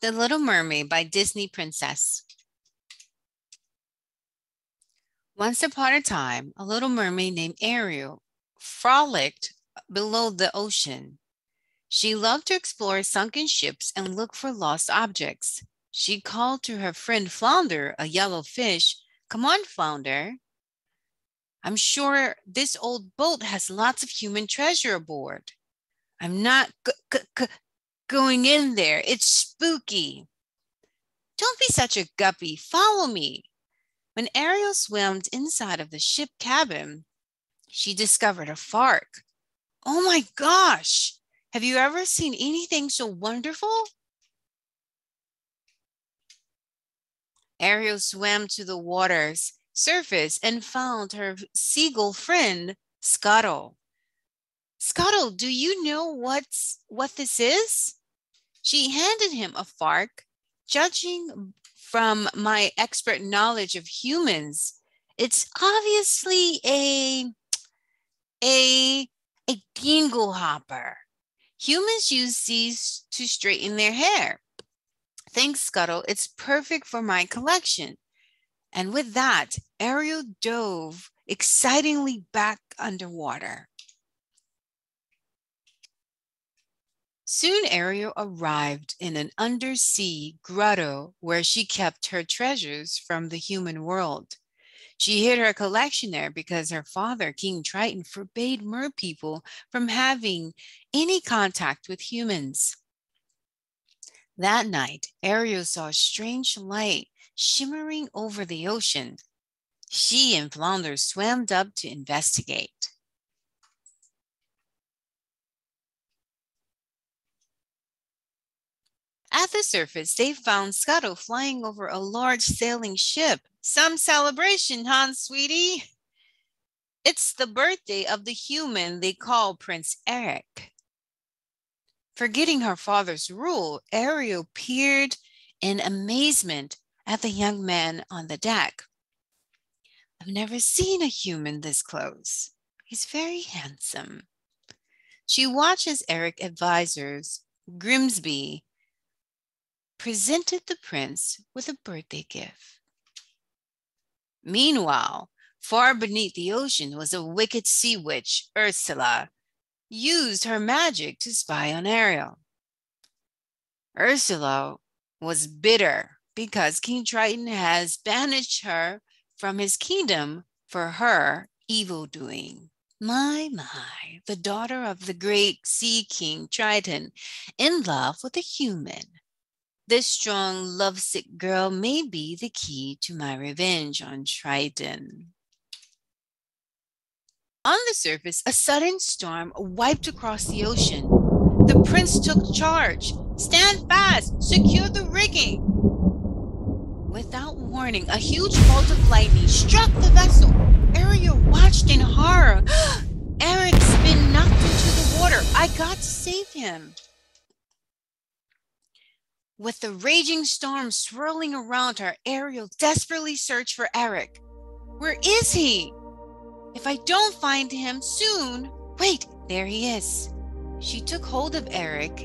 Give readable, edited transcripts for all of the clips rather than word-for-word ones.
The Little Mermaid by Disney Princess. Once upon a time, a little mermaid named Ariel frolicked below the ocean. She loved to explore sunken ships and look for lost objects. She called to her friend Flounder, a yellow fish, "Come on, Flounder. I'm sure this old boat has lots of human treasure aboard. I'm not going in there. It's spooky." "Don't be such a guppy. Follow me." When Ariel swam inside of the ship cabin, she discovered a Fark. "Oh my gosh! Have you ever seen anything so wonderful?" Ariel swam to the water's surface and found her seagull friend, Scuttle. "Scuttle, do you know what this is?" She handed him a Fark. "Judging from my expert knowledge of humans, it's obviously a dingle hopper. Humans use these to straighten their hair. Thanks, Scuttle. It's perfect for my collection." And with that, Ariel dove excitingly back underwater. Soon Ariel arrived in an undersea grotto where she kept her treasures from the human world. She hid her collection there because her father, King Triton, forbade merpeople from having any contact with humans. That night, Ariel saw a strange light shimmering over the ocean. She and Flounder swam up to investigate. At the surface, they found Scuttle flying over a large sailing ship. "Some celebration, huh, sweetie?" "It's the birthday of the human they call Prince Eric." Forgetting her father's rule, Ariel peered in amazement at the young man on the deck. "I've never seen a human this close. He's very handsome." She watched as Eric advisors, Grimsby, presented the prince with a birthday gift. Meanwhile, far beneath the ocean was a wicked sea witch, Ursula, used her magic to spy on Ariel. Ursula was bitter because King Triton has banished her from his kingdom for her evil doing. My, the daughter of the great sea king Triton, in love with a human. This strong, lovesick girl may be the key to my revenge on Triton. On the surface, a sudden storm wiped across the ocean. The prince took charge. "Stand fast! Secure the rigging!" Without warning, a huge bolt of lightning struck the vessel. Ariel watched in horror. "Eric's been knocked into the water. I got to save him." With the raging storm swirling around her, Ariel desperately searched for Eric. "Where is he? If I don't find him soon..." "Wait, there he is." She took hold of Eric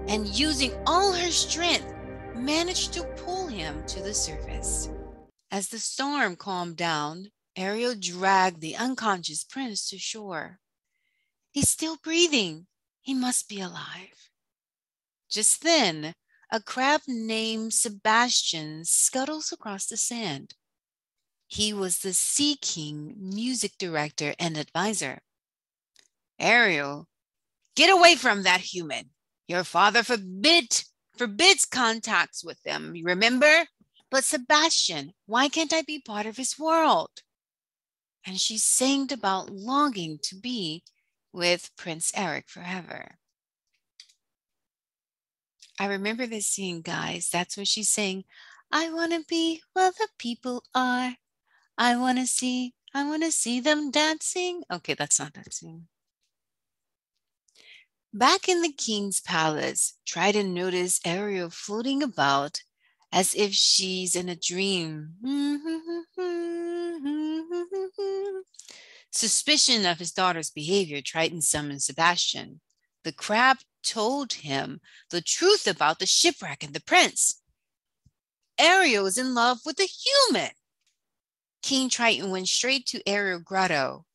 and, using all her strength, managed to pull him to the surface. As the storm calmed down, Ariel dragged the unconscious prince to shore. "He's still breathing. He must be alive." Just then, a crab named Sebastian scuttles across the sand. He was the Sea King music director and advisor. "Ariel, get away from that human. Your father forbids contacts with them, remember?" "But Sebastian, why can't I be part of his world?" And she sang about longing to be with Prince Eric forever. I remember this scene, guys. That's what she's saying. "I want to be where the people are. I want to see them dancing." Okay, that's not that scene. Back in the king's palace, Triton noticed Ariel floating about as if she's in a dream. Suspicion of his daughter's behavior, Triton summoned Sebastian. The crab told him the truth about the shipwreck and the prince. Ariel is in love with a human. King Triton went straight to Ariel Grotto.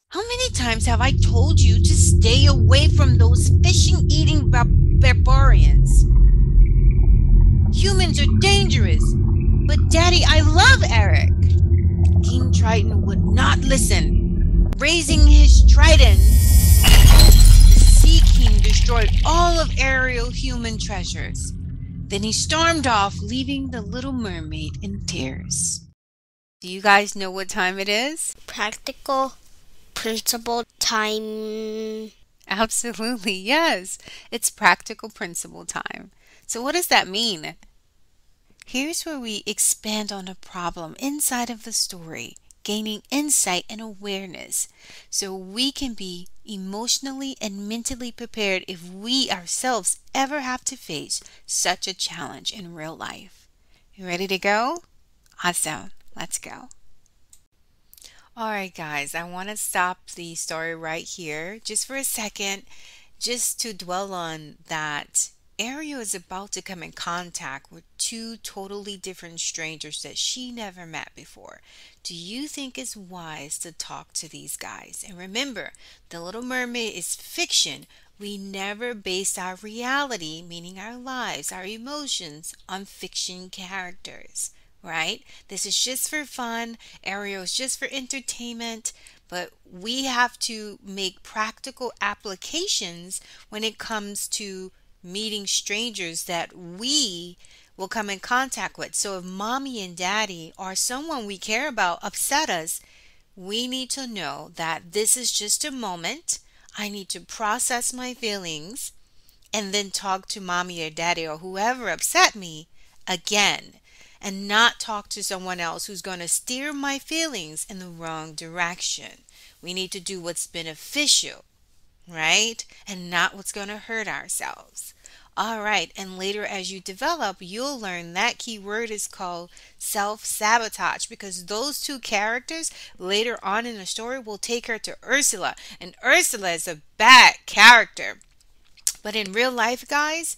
How many times have I told you to stay away from those fishing-eating barbarians? Humans are dangerous, but Daddy, I love Eric. King Triton would not listen. Raising his trident, the Sea King destroyed all of Ariel's human treasures. Then he stormed off, leaving the little mermaid in tears. Do you guys know what time it is? Practical principle time. Absolutely, yes. It's practical principle time. So what does that mean? Here's where we expand on a problem inside of the story, gaining insight and awareness so we can be emotionally and mentally prepared if we ourselves ever have to face such a challenge in real life. You ready to go? Awesome. Let's go. All right, guys, I want to stop the story right here just for a second, just to dwell on that Ariel is about to come in contact with two totally different strangers that she never met before. Do you think it's wise to talk to these guys? And remember, The Little Mermaid is fiction. We never base our reality, meaning our lives, our emotions, on fiction characters, right? This is just for fun. Ariel is just for entertainment. But we have to make practical applications when it comes to meeting strangers that we will come in contact with. So if mommy and daddy or someone we care about upset us, we need to know that this is just a moment. I need to process my feelings and then talk to mommy or daddy or whoever upset me again, and not talk to someone else who's going to steer my feelings in the wrong direction. We need to do what's beneficial, right? And not what's going to hurt ourselves. All right, and later as you develop, you'll learn that key word is called self-sabotage, because those two characters later on in the story will take her to Ursula, and Ursula is a bad character. But in real life, guys,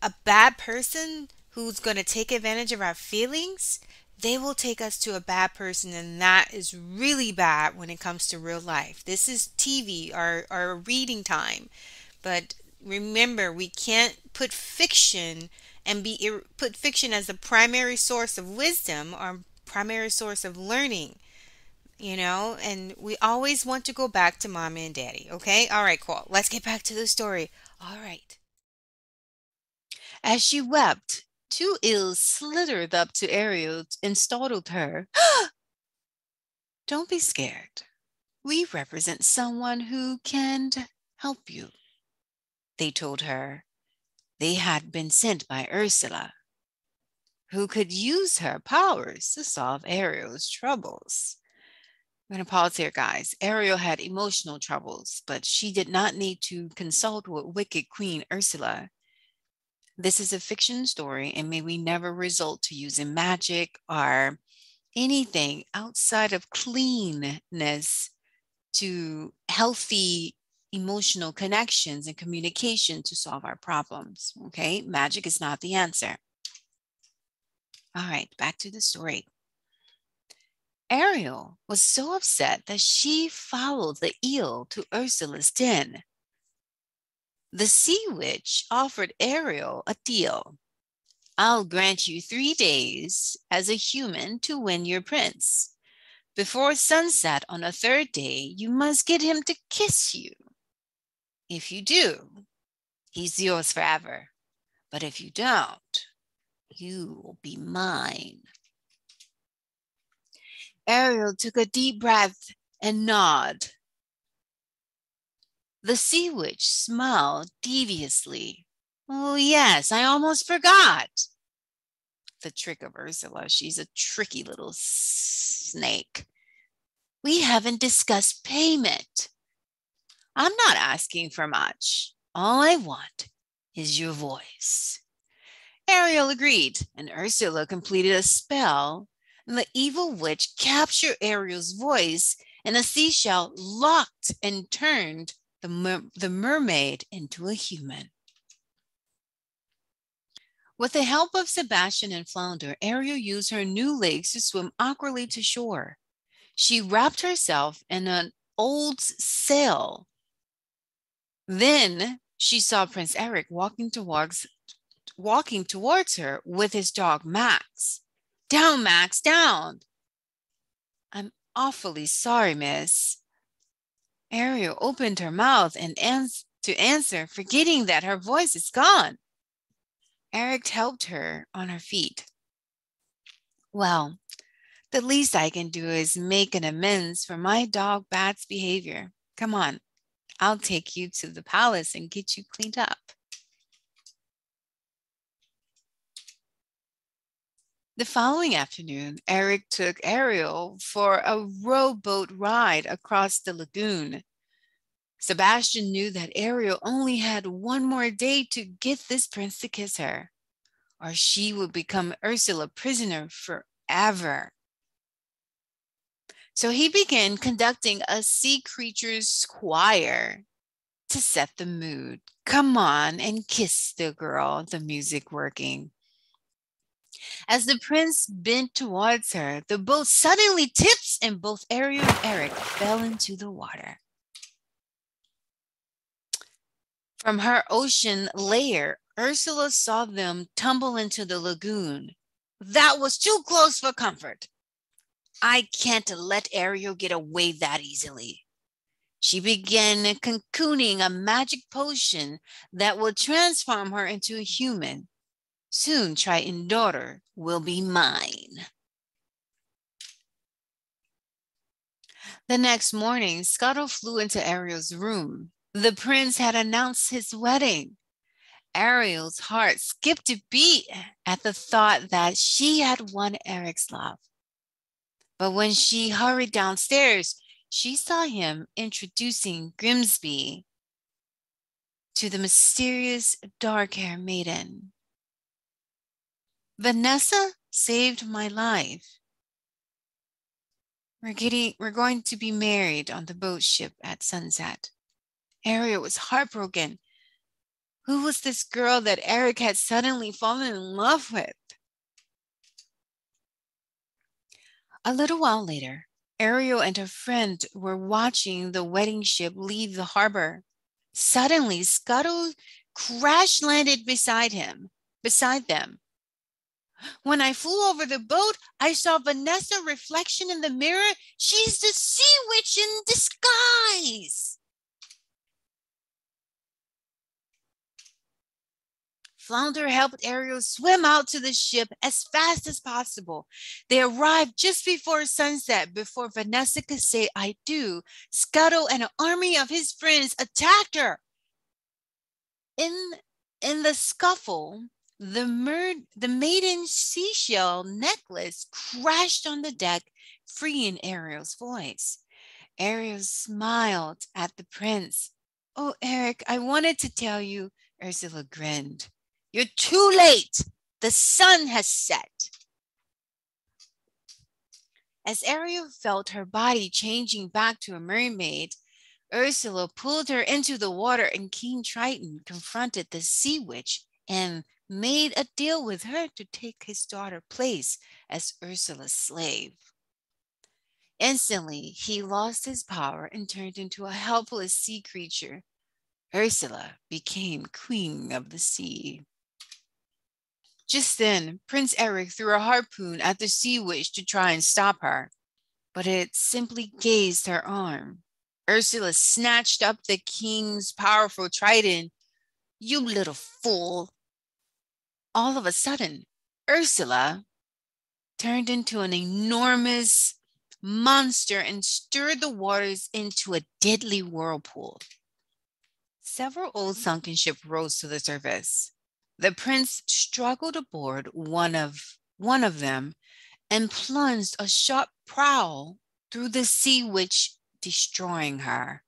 a bad person who's going to take advantage of our feelings, they will take us to a bad person, and that is really bad when it comes to real life. This is TV or reading time. But remember, we can't put fiction put fiction as the primary source of wisdom or primary source of learning, and we always want to go back to mommy and daddy. Okay? All right, cool. Let's get back to the story. All right. As she wept, two eels slithered up to Ariel and startled her. Don't be scared. We represent someone who can help you, they told her. They had been sent by Ursula, who could use her powers to solve Ariel's troubles. I'm going to pause here, guys. Ariel had emotional troubles, but she did not need to consult with wicked Queen Ursula. This is a fiction story, and may we never resort to using magic or anything outside of cleanness to healthy emotional connections and communication to solve our problems. Okay, magic is not the answer. All right, back to the story. Ariel was so upset that she followed the eel to Ursula's den. The sea witch offered Ariel a deal. I'll grant you 3 days as a human to win your prince. Before sunset on the 3rd day, you must get him to kiss you. If you do, he's yours forever. But if you don't, you will be mine. Ariel took a deep breath and nodded. The sea witch smiled deviously. Oh, yes, I almost forgot. The trick of Ursula. She's a tricky little snake. We haven't discussed payment. I'm not asking for much. All I want is your voice. Ariel agreed, and Ursula completed a spell, and the evil witch captured Ariel's voice, and the seashell locked and turned the mermaid into a human. With the help of Sebastian and Flounder, Ariel used her new legs to swim awkwardly to shore. She wrapped herself in an old sail. Then she saw Prince Eric walking towards her with his dog Max. Down, Max, down. I'm awfully sorry, miss. Ariel opened her mouth to answer, forgetting that her voice is gone. Eric helped her on her feet. Well, the least I can do is make an amends for my dog Bat's behavior. Come on, I'll take you to the palace and get you cleaned up. The following afternoon, Eric took Ariel for a rowboat ride across the lagoon. Sebastian knew that Ariel only had one more day to get this prince to kiss her, or she would become Ursula prisoner forever. So he began conducting a sea creature's choir to set the mood. Come on and kiss the girl, the music working. As the prince bent towards her, the boat suddenly tips and both Ariel and Eric fell into the water. From her ocean lair, Ursula saw them tumble into the lagoon. That was too close for comfort. I can't let Ariel get away that easily. She began cocooning a magic potion that will transform her into a human. Soon, Triton's daughter will be mine. The next morning, Scuttle flew into Ariel's room. The prince had announced his wedding. Ariel's heart skipped a beat at the thought that she had won Eric's love. But when she hurried downstairs, she saw him introducing Grimsby to the mysterious dark-haired maiden. Vanessa saved my life. We're going to be married on the boat ship at sunset. Ariel was heartbroken. Who was this girl that Eric had suddenly fallen in love with? A little while later, Ariel and her friend were watching the wedding ship leave the harbor. Suddenly, Scuttle crash landed beside them. When I flew over the boat, I saw Vanessa's reflection in the mirror. She's the sea witch in disguise. Flounder helped Ariel swim out to the ship as fast as possible. They arrived just before sunset. Before Vanessa could say, I do, Scuttle and an army of his friends attacked her. In the scuffle, the maiden's seashell necklace crashed on the deck, freeing Ariel's voice. Ariel smiled at the prince. Oh, Eric, I wanted to tell you, Ursula grinned. You're too late. The sun has set. As Ariel felt her body changing back to a mermaid, Ursula pulled her into the water, and King Triton confronted the sea witch and made a deal with her to take his daughter's place as Ursula's slave. Instantly, he lost his power and turned into a helpless sea creature. Ursula became queen of the sea. Just then, Prince Eric threw a harpoon at the sea witch to try and stop her, but it simply grazed her arm. Ursula snatched up the king's powerful trident. You little fool. All of a sudden, Ursula turned into an enormous monster and stirred the waters into a deadly whirlpool. Several old sunken ships rose to the surface. The prince struggled aboard one of them and plunged a sharp prow through the sea witch, destroying her.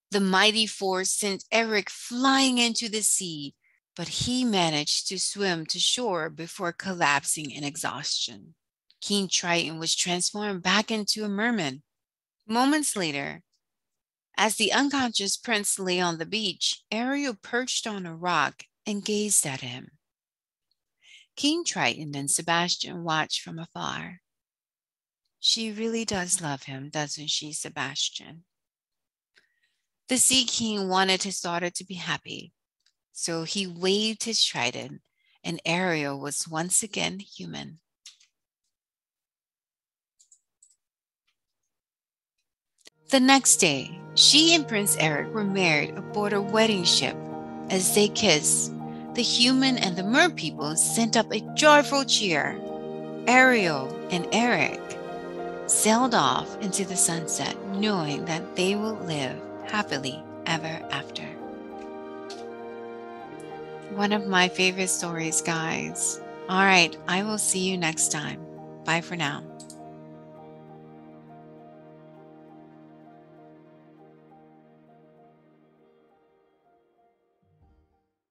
The mighty force sent Eric flying into the sea, but he managed to swim to shore before collapsing in exhaustion. King Triton was transformed back into a merman. Moments later, As the unconscious prince lay on the beach, Ariel perched on a rock and gazed at him. King Triton and Sebastian watched from afar. She really does love him, doesn't she, Sebastian? The Sea King wanted his daughter to be happy, so he waved his trident, and Ariel was once again human. The next day, she and Prince Eric were married aboard a wedding ship. As they kissed, the human and the mer people sent up a joyful cheer. Ariel and Eric sailed off into the sunset, knowing that they will live happily ever after. One of my favorite stories, guys. All right, I will see you next time. Bye for now.